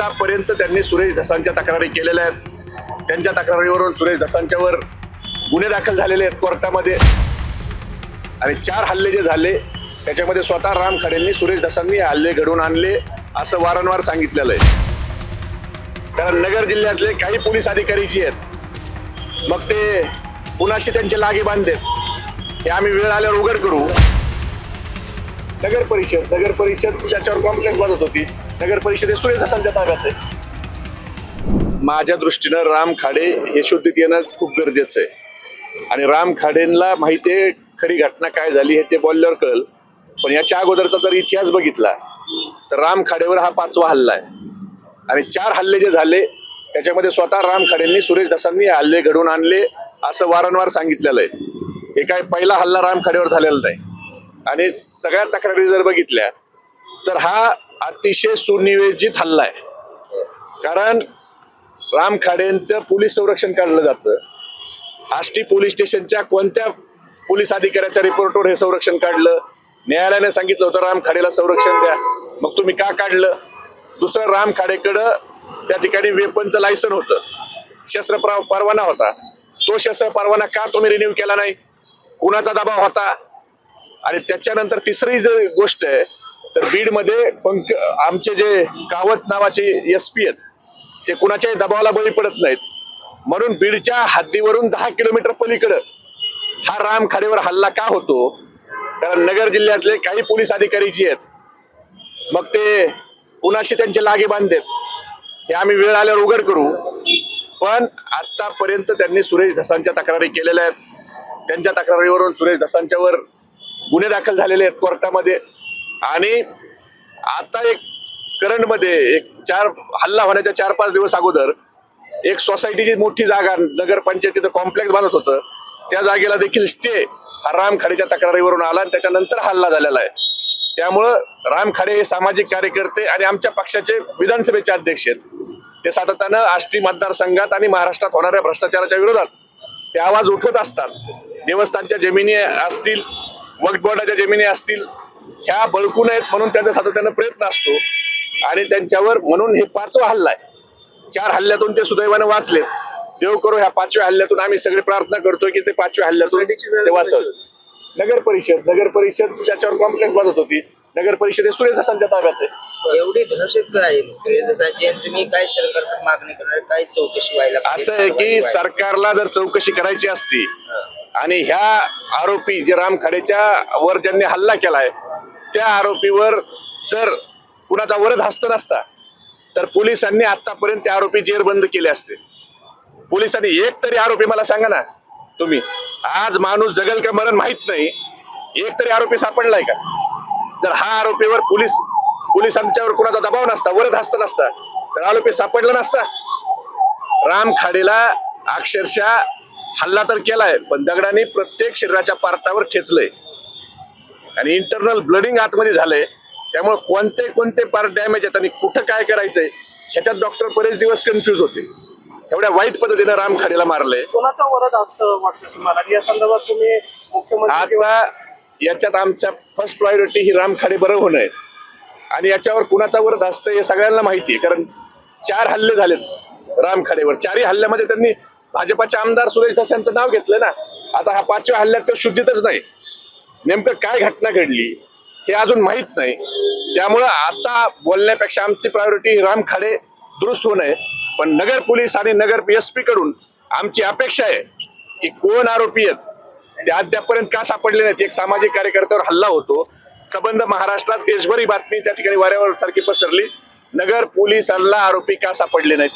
आतापर्यंत त्यांनी सुरेश धसांच्या तक्रारी केलेल्या आहेत. त्यांच्या तक्रारीवरून सुरेश धसांच्यावर गुन्हे दाखल झालेले आहेत कोर्टामध्ये. आणि 4 हल्ले जे झाले त्याच्यामध्ये स्वतः राम खाडेंनी सुरेश धसांनी हल्ले घडवून आणले असं वारंवार सांगितलेलं आहे. कारण नगर जिल्ह्यातले काही पोलीस अधिकारी जे आहेत मग ते कुणाशी त्यांचे लागे बांधलेत हे आम्ही वेळ आल्यावर उघड करू. नगर परिषद ज्याच्यावर कॉम्प्लेक्स बांधत होती, नगर परिषद हे सुरेश धसांच्या ताब्यात आहे. माझ्या दृष्टीनं राम खाडे हे शोधित येणं खूप गरजेचं आहे. आणि राम खाडेंना माहिती आहे खरी घटना काय झाली हे ते बोलल्यावर कळलं. पण याच्या अगोदरचा जर इतिहास बघितला तर राम खाडेवर हा 5वा हल्ला आहे. आणि 4 हल्ले जे झाले त्याच्यामध्ये स्वतः राम खाडेंनी सुरेश धसांनी हल्ले घडवून आणले असं वारंवार सांगितलेलं आहे. हे काय पहिला हल्ला राम खाडेवर झालेला नाही. आणि सगळ्या तक्रारी जर बघितल्या तर हा अतिशय सुनियोजित हल्ला आहे. कारण राम खाडेंचं पोलीस संरक्षण काढलं जातं. आष्टी पोलीस स्टेशनच्या कोणत्या पोलीस अधिकाऱ्याच्या रिपोर्टवर हे संरक्षण काढलं? न्यायालयाने सांगितलं होतं राम खाडेला संरक्षण द्या, मग तुम्ही का काढलं? दुसरं, राम खाडेकडं त्या ठिकाणी वेपनचं लायसन होतं, शस्त्र परवाना होता. तो शस्त्र परवाना का तुम्ही रिन्यू केला नाही? कुणाचा दबाव होता? आणि त्याच्यानंतर तिसरी जी गोष्ट आहे तर बीडमध्ये आमचे जे कावत नावाचे SP आहेत ते कुणाच्याही दबावाला बळी पडत नाहीत. म्हणून बीडच्या हद्दीवरून 10 किलोमीटर पलीकडं हा राम खाडेवर हल्ला का होतो? कारण नगर जिल्ह्यातले काही पोलीस अधिकारी जे आहेत मग ते कुणाशी त्यांचे लागे बांधलेत हे आम्ही वेळ आल्यावर उघड करू. पण आतापर्यंत त्यांनी सुरेश धसांच्या तक्रारी केलेल्या आहेत. त्यांच्या तक्रारीवरून सुरेश धसांच्यावर गुन्हे दाखल झालेले आहेत कोर्टामध्ये. आणि आता एक करंडमध्ये हल्ला होण्याच्या 4-5 दिवस अगोदर एक सोसायटीची मोठी जागा नगर पंचायतीचं कॉम्प्लेक्स बांधत होतं, त्या जागेला देखील स्टे हा राम खाडेच्या तक्रारीवरून आला आणि त्याच्यानंतर हल्ला झालेला आहे. त्यामुळं राम खाडे हे सामाजिक कार्यकर्ते आणि आमच्या पक्षाचे विधानसभेचे अध्यक्ष आहेत. ते सातत्यानं आष्टी मतदारसंघात आणि महाराष्ट्रात होणाऱ्या भ्रष्टाचाराच्या विरोधात ते आवाज उठवत असतात. देवस्थानच्या जमिनी असतील, वक्फ बोर्डाच्या जमिनी असतील, ह्या बळकू नयेत म्हणून त्यांचा सातत्यानं प्रयत्न असतो. आणि त्यांच्यावर म्हणून हे 5वा हल्ला आहे. 4 हल्ल्यातून ते सुदैवानं वाचलेत. देव करो ह्या 5व्या हल्ल्यातून आम्ही सगळे प्रार्थना करतोय की ते 5व्या हल्ल्यातून ते वाचवलं. नगर परिषद ज्याच्यावर कॉम्प्लेक्स बांधत होती, नगर परिषद हे सुरेश धसांच्या ताब्यात आहे. एवढी दहशत काय सुरेश धसांची? तुम्ही काय सरकारकडे मागणी करणार? काय चौकशी व्हायला? असं आहे की सरकारला जर चौकशी करायची असती आणि ह्या आरोपी जे राम खाडेच्या वर ज्यांनी हल्ला केलाय त्या आरोपीवर जर कुणाचा वरद हस्त नसता तर पोलिसांनी आतापर्यंत ते आरोपी जेरबंद केले असते. पोलिसांनी एक तरी आरोपी, मला सांगा ना तुम्ही, आज माणूस जगल का मरण माहित नाही, एक तरी आरोपी सापडलाय का? जर हा आरोपीवर पोलिसांच्यावर कुणाचा दबाव नसता, वरद हस्त नसता तर आरोपी सापडला नसता. राम खाडेला अक्षरशः हल्ला तर केलाय पण दगडाने प्रत्येक शरीराच्या पार्टावर ठेचलंय आणि इंटरनल ब्लडिंग आतमध्ये झालंय. त्यामुळे कोणते पार्ट डॅमेज आहेत आणि कुठं काय करायचंय ह्याच्यात डॉक्टर बरेच दिवस कन्फ्यूज होते. एवढ्या वाईट पद्धतीनं राम खाडेला मारलंय. कोणाचा वरद असतं वाटतं तुम्हाला या संदर्भात? तुम्ही मुख्यमंत्री आता याच्यात आमच्या फर्स्ट प्रायोरिटी ही राम खाडे बरं होणं आहे. आणि याच्यावर कुणाचा वरद असतं हे सगळ्यांना माहिती आहे. कारण 4 हल्ले झालेत राम खाडेवर. 4ही हल्ल्यामध्ये त्यांनी भाजपाचे आमदार सुरेश धसांचं नाव घेतलं ना. आता हा 5व्या हल्ल्यात तो शुद्धीतच नाही. नेमकं काय घटना घडली हे अजून माहित नाही. त्यामुळं आता बोलण्यापेक्षा आमची प्रायोरिटी राम खाडे दुरुस्त होणं आहे. पण नगर पोलीस आणि नगर SP कडून आमची अपेक्षा आहे की कोण आरोपी आहेत ते अद्यापर्यंत का सापडले नाहीत. एक सामाजिक कार्यकर्त्यावर हल्ला होतो, संबंध महाराष्ट्रात देशभर ही बातमी त्या ठिकाणी वाऱ्यावर सारखी पसरली. नगर पोलिसांना आरोपी का सापडले नाहीत